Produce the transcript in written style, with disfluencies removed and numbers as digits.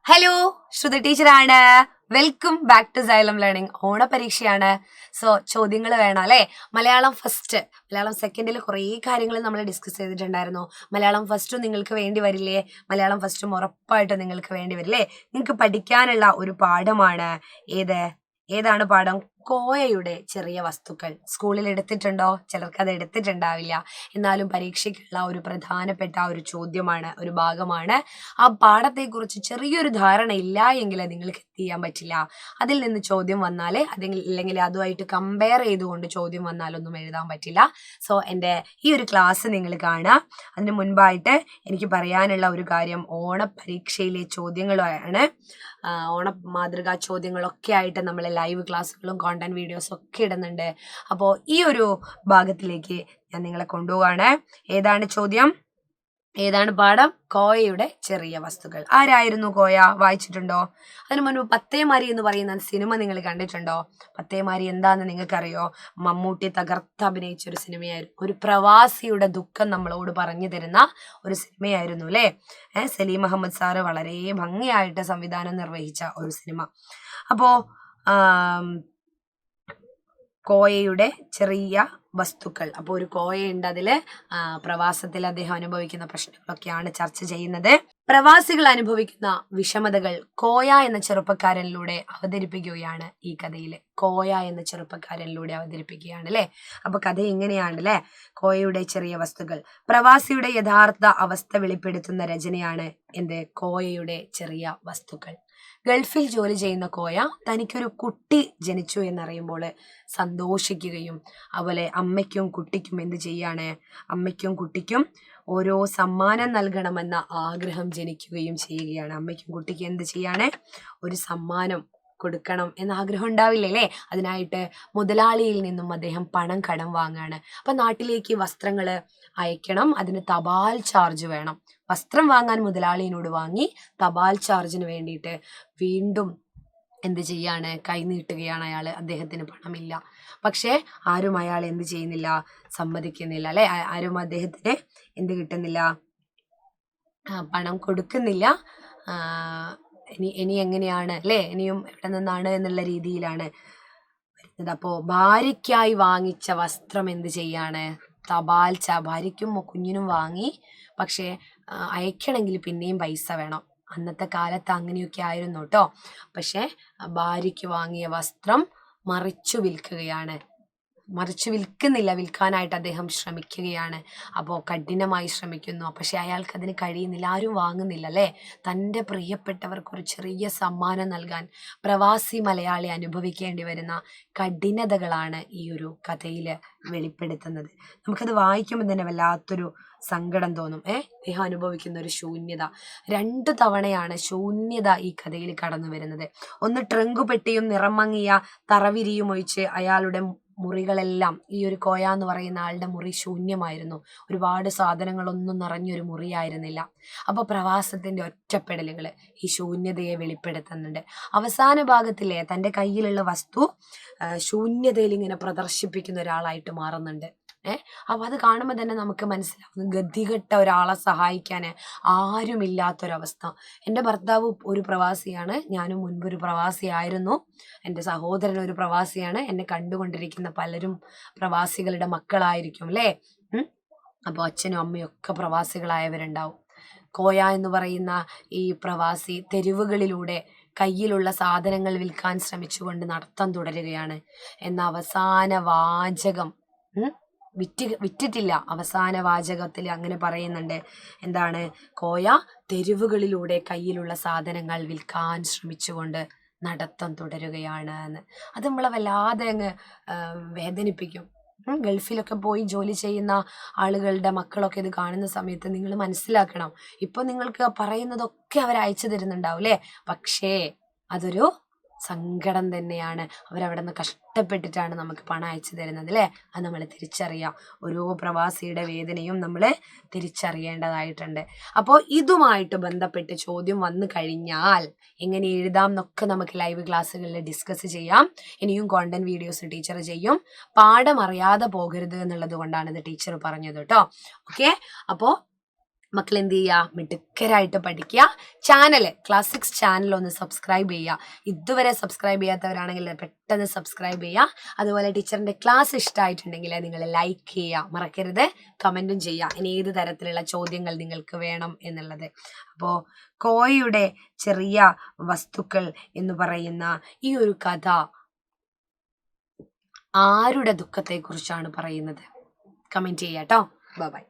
Hello, Shruti ടീച്ചറാണ്. Welcome back to Xylem learning. ഓണപരീക്ഷയാണ്. So ചോദ്യങ്ങൾ വേണം അല്ലേ? മലയാളം ഫസ്റ്റ്, മലയാളം സെക്കൻഡിൽ കുറേ കാര്യങ്ങൾ നമ്മൾ ഡിസ്കസ് ചെയ്തിട്ടുണ്ടായിരുന്നു. മലയാളം ഫസ്റ്റും നിങ്ങൾക്ക് വേണ്ടി വരില്ലേ? മലയാളം ഫസ്റ്റും ഉറപ്പായിട്ടും നിങ്ങൾക്ക് വേണ്ടി വരില്ലേ? നിങ്ങൾക്ക് പഠിക്കാനുള്ള ഒരു പാഠമാണ് ഏതാണ് പാഠം? കോയയുടെ ചെറിയ വസ്തുക്കൾ. സ്കൂളിൽ എടുത്തിട്ടുണ്ടോ? ചിലർക്ക് അത് എടുത്തിട്ടുണ്ടാവില്ല. എന്നാലും പരീക്ഷയ്ക്കുള്ള ഒരു പ്രധാനപ്പെട്ട ഒരു ചോദ്യമാണ്, ഒരു ഭാഗമാണ്. ആ പാഠത്തെക്കുറിച്ച് ചെറിയൊരു ധാരണ ഇല്ല എങ്കിൽ നിങ്ങൾക്ക് ചെയ്യാൻ പറ്റില്ല. അതിൽ നിന്ന് ചോദ്യം വന്നാലേ അല്ലെങ്കിൽ അതുമായിട്ട് കമ്പയർ ചെയ്തുകൊണ്ട് ചോദ്യം വന്നാലൊന്നും എഴുതാൻ പറ്റില്ല. സോ എൻ്റെ ഈ ഒരു ക്ലാസ് നിങ്ങൾ കാണുക. അതിന് മുൻപായിട്ട് എനിക്ക് പറയാനുള്ള ഒരു കാര്യം, ഓണപരീക്ഷയിലെ ചോദ്യങ്ങളാണ്. ഓണ മാതൃകാ ചോദ്യങ്ങളൊക്കെ ആയിട്ട് നമ്മൾ ലൈവ് ക്ലാസ്സുകളും കോണ്ടന്റ് വീഡിയോസും ഒക്കെ ഇടുന്നുണ്ട്. അപ്പോൾ ഈ ഒരു ഭാഗത്തിലേക്ക് ഞാൻ നിങ്ങളെ കൊണ്ടുപോവാണ്. ഏതാണ് ചോദ്യം? ഏതാണ് പാഠം? കോയയുടെ ചെറിയ വസ്തുക്കൾ. ആരായിരുന്നു കോയ? വായിച്ചിട്ടുണ്ടോ? അതിനു മുൻപ് പത്തേമാരി എന്ന് പറയുന്ന സിനിമ നിങ്ങൾ കണ്ടിട്ടുണ്ടോ? പത്തേമാരി എന്താന്ന് നിങ്ങൾക്കറിയോ? മമ്മൂട്ടി തകർത്ത് ഒരു സിനിമയായിരുന്നു. ഒരു പ്രവാസിയുടെ ദുഃഖം നമ്മളോട് പറഞ്ഞു തരുന്ന ഒരു സിനിമയായിരുന്നു അല്ലേ? സലീം അഹമ്മദ് സാറ് വളരെ ഭംഗിയായിട്ട് സംവിധാനം നിർവഹിച്ച ഒരു സിനിമ. അപ്പോ കോയയുടെ ചെറിയ വസ്തുക്കൾ. അപ്പോൾ ഒരു കോയയുണ്ട്, അതില് പ്രവാസത്തിൽ അദ്ദേഹം അനുഭവിക്കുന്ന പ്രശ്നങ്ങളൊക്കെയാണ് ചർച്ച ചെയ്യുന്നത്. പ്രവാസികൾ അനുഭവിക്കുന്ന വിഷമതകൾ കോയ എന്ന ചെറുപ്പക്കാരനിലൂടെ അവതരിപ്പിക്കുകയാണ് ഈ കഥയില്. കോയ എന്ന ചെറുപ്പക്കാരനിലൂടെ അവതരിപ്പിക്കുകയാണ് അല്ലെ? അപ്പൊ കഥ എങ്ങനെയാണ് അല്ലെ? കോയയുടെ ചെറിയ വസ്തുക്കൾ. പ്രവാസിയുടെ യഥാർത്ഥ അവസ്ഥ വെളിപ്പെടുത്തുന്ന രചനയാണ് കോയയുടെ ചെറിയ വസ്തുക്കൾ. ഗൾഫിൽ ജോലി ചെയ്യുന്ന കോയ തനിക്കൊരു കുട്ടി ജനിച്ചു എന്നറിയുമ്പോൾ സന്തോഷിക്കുകയും അതുപോലെ അമ്മയ്ക്കും കുട്ടിക്കും അമ്മയ്ക്കും കുട്ടിക്കും ഓരോ സമ്മാനം നൽകണമെന്ന ആഗ്രഹം ജനിക്കുകയും ചെയ്യുകയാണ്. അമ്മയ്ക്കും കുട്ടിക്ക് ഒരു സമ്മാനം കൊടുക്കണം എന്ന ആഗ്രഹം ഉണ്ടാവില്ലേ അല്ലേ? അതിനായിട്ട് മുതലാളിയിൽ നിന്നും അദ്ദേഹം പണം കടം വാങ്ങാണ്. അപ്പൊ നാട്ടിലേക്ക് വസ്ത്രങ്ങൾ അയക്കണം, അതിന് തപാൽ ചാർജ് വേണം. വസ്ത്രം വാങ്ങാൻ മുതലാളിയോട് വാങ്ങി, തപാൽ ചാർജിന് വേണ്ടിയിട്ട് വീണ്ടും കൈ നീട്ടുകയാണ് അയാള്. അദ്ദേഹത്തിന് പണമില്ല. പക്ഷെ ആരും അയാൾ സമ്മതിക്കുന്നില്ല അല്ലെ? ആരും അദ്ദേഹത്തിന് കിട്ടുന്നില്ല, പണം കൊടുക്കുന്നില്ല. ഇനി എങ്ങനെയാണ് അല്ലെ? ഇനിയും എവിടെ നിന്നാണ് എന്നുള്ള രീതിയിലാണ് വരുന്നത്. അപ്പോ ഭാര്യയ്ക്കായി വാങ്ങിച്ച വസ്ത്രം ഭാര്യയ്ക്കും കുഞ്ഞിനും വാങ്ങി, പക്ഷെ അയക്കണമെങ്കിൽ പിന്നെയും പൈസ വേണം. അന്നത്തെ കാലത്ത് അങ്ങനെയൊക്കെ ആയിരുന്നു കേട്ടോ. പക്ഷെ ഭാര്യയ്ക്ക് വാങ്ങിയ വസ്ത്രം വിൽക്കാനായിട്ട് അദ്ദേഹം ശ്രമിക്കുകയാണ്. അപ്പോൾ കഠിനമായി ശ്രമിക്കുന്നു. പക്ഷെ അയാൾക്ക് അതിന് കഴിയുന്നില്ല, ആരും വാങ്ങുന്നില്ല അല്ലേ? തൻ്റെ പ്രിയപ്പെട്ടവർക്ക് ഒരു ചെറിയ സമ്മാനം നൽകാൻ പ്രവാസി മലയാളി അനുഭവിക്കേണ്ടി വരുന്ന കഠിനതകളാണ് ഈ ഒരു കഥയിൽ വെളിപ്പെടുത്തുന്നത്. നമുക്കത് വായിക്കുമ്പോൾ തന്നെ വല്ലാത്തൊരു സങ്കടം തോന്നും. അദ്ദേഹം അനുഭവിക്കുന്ന ഒരു ശൂന്യത. 2 തവണയാണ് ശൂന്യത ഈ കഥയിൽ കടന്നു വരുന്നത്. ഒന്ന് ട്രങ്ക് പെട്ടിയും നിറം മങ്ങിയ തറവിരിയും ഒഴിച്ച് അയാളുടെ മുറികളെല്ലാം, ഈ ഒരു കോയ എന്ന് പറയുന്ന ആളുടെ മുറി ശൂന്യമായിരുന്നു. ഒരുപാട് സാധനങ്ങളൊന്നും നിറഞ്ഞൊരു മുറിയായിരുന്നില്ല. അപ്പൊ പ്രവാസത്തിന്റെ ഒറ്റപ്പെടലുകൾ ഈ ശൂന്യതയെ വെളിപ്പെടുത്തുന്നുണ്ട്. അവസാന ഭാഗത്തിലെ തൻ്റെ കയ്യിലുള്ള വസ്തു ശൂന്യതയിൽ ഇങ്ങനെ പ്രദർശിപ്പിക്കുന്ന ഒരാളായിട്ട് മാറുന്നുണ്ട്. അപ്പൊ അത് കാണുമ്പോൾ തന്നെ നമുക്ക് മനസ്സിലാവുന്നു, ഗതികെട്ട ഒരാളെ സഹായിക്കാൻ ആരുമില്ലാത്തൊരവസ്ഥ. എൻ്റെ ഭർത്താവ് ഒരു പ്രവാസിയാണ്, ഞാനും മുൻപൊരു പ്രവാസിയായിരുന്നു. എൻ്റെ സഹോദരൻ ഒരു പ്രവാസിയാണ്. എന്നെ കണ്ടുകൊണ്ടിരിക്കുന്ന പലരും പ്രവാസികളുടെ മക്കളായിരിക്കും അല്ലേ? അപ്പോൾ അച്ഛനും അമ്മയും ഒക്കെ പ്രവാസികളായവരുണ്ടാവും. കോയ എന്ന് പറയുന്ന ഈ പ്രവാസി തെരുവുകളിലൂടെ കയ്യിലുള്ള സാധനങ്ങൾ വിൽക്കാൻ ശ്രമിച്ചുകൊണ്ട് നടത്തം തുടരുകയാണ്. എന്ന അവസാന വാചകം വിറ്റിട്ടില്ല. അവസാന വാചകത്തിൽ അങ്ങനെ പറയുന്നുണ്ട്, കോയ തെരുവുകളിലൂടെ കയ്യിലുള്ള സാധനങ്ങൾ വിൽക്കാൻ ശ്രമിച്ചുകൊണ്ട് നടത്തം തുടരുകയാണ് എന്ന്. അത് നമ്മളെ വല്ലാതെ അങ്ങ് വേദനിപ്പിക്കും. ഗൾഫിലൊക്കെ പോയി ജോലി ചെയ്യുന്ന ആളുകളുടെ മക്കളൊക്കെ ഇത് കാണുന്ന സമയത്ത് നിങ്ങൾ മനസ്സിലാക്കണം, ഇപ്പൊ നിങ്ങൾക്ക് പറയുന്നതൊക്കെ അവർ അയച്ചു തരുന്നുണ്ടാവും അല്ലേ? പക്ഷേ അതൊരു സങ്കടം തന്നെയാണ്. അവരവിടെ നിന്ന് കഷ്ടപ്പെട്ടിട്ടാണ് നമുക്ക് പണം അയച്ചു തരുന്നത് അല്ലേ? അത് നമ്മൾ തിരിച്ചറിയാം. ഓരോ പ്രവാസിയുടെ വേദനയും നമ്മൾ തിരിച്ചറിയേണ്ടതായിട്ടുണ്ട്. അപ്പോൾ ഇതുമായിട്ട് ബന്ധപ്പെട്ട് ചോദ്യം വന്നു കഴിഞ്ഞാൽ എങ്ങനെ എഴുതാം എന്നൊക്കെ നമുക്ക് ലൈവ് ക്ലാസ്സുകളിൽ ഡിസ്കസ് ചെയ്യാം. ഇനിയും കോണ്ടന്റ് വീഡിയോസ് ടീച്ചർ ചെയ്യും. പാഠം അറിയാതെ പോകരുത് എന്നുള്ളത് കൊണ്ടാണ് ഇത് ടീച്ചർ പറഞ്ഞത് കേട്ടോ. ഓക്കെ, അപ്പോൾ മക്കൾ എന്ത് ചെയ്യുക, മിടുക്കരായിട്ട് പഠിക്കുക. ചാനല് ക്ലാസിക്സ് ചാനൽ ഒന്ന് സബ്സ്ക്രൈബ് ചെയ്യുക. ഇതുവരെ സബ്സ്ക്രൈബ് ചെയ്യാത്തവരാണെങ്കിൽ പെട്ടെന്ന് സബ്സ്ക്രൈബ് ചെയ്യുക. അതുപോലെ ടീച്ചറിൻ്റെ ക്ലാസ് ഇഷ്ടമായിട്ടുണ്ടെങ്കിൽ നിങ്ങൾ ലൈക്ക് ചെയ്യുക, മറക്കരുത്. കമൻറ്റും ചെയ്യുക ഇനി ഏത് തരത്തിലുള്ള ചോദ്യങ്ങൾ നിങ്ങൾക്ക് വേണം എന്നുള്ളത്. അപ്പോൾ കോയയുടെ ചെറിയ വസ്തുക്കൾ എന്ന് പറയുന്ന ഈ ഒരു കഥ ആരുടെ ദുഃഖത്തെക്കുറിച്ചാണ് പറയുന്നത്? കമൻറ്റ് ചെയ്യാം കേട്ടോ. ബൈ.